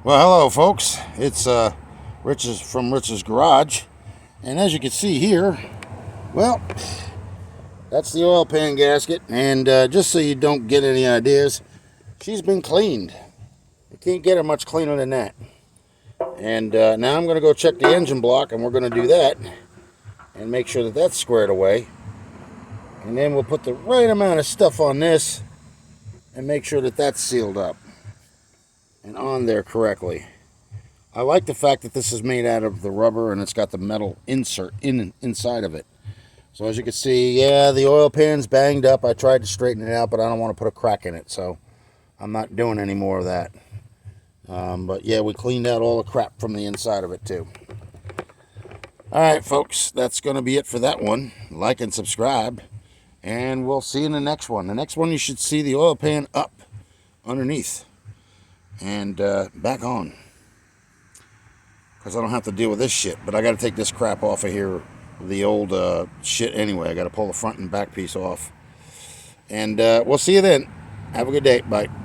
Well, hello, folks. It's Rich's from Rich's Garage, and as you can see here, well, that's the oil pan gasket. And just so you don't get any ideas, she's been cleaned. You can't get her much cleaner than that. And now I'm going to go check the engine block, and we're going to do that and make sure that that's squared away. And then we'll put the right amount of stuff on this and make sure that that's sealed up and on there correctly. I like the fact that this is made out of the rubber and it's got the metal insert inside of it. So as you can see, yeah, the oil pan's banged up. I tried to straighten it out, but I don't want to put a crack in it, so I'm not doing any more of that. But yeah, we cleaned out all the crap from the inside of it too. All right, folks, that's going to be it for that one. Like and subscribe, and we'll see you in the next one. The next one, you should see the oil pan up underneath and back on, because I don't have to deal with this shit. But I got to take this crap off of here, the old shit anyway. I got to pull the front and back piece off. And we'll see you then. Have a good day. Bye.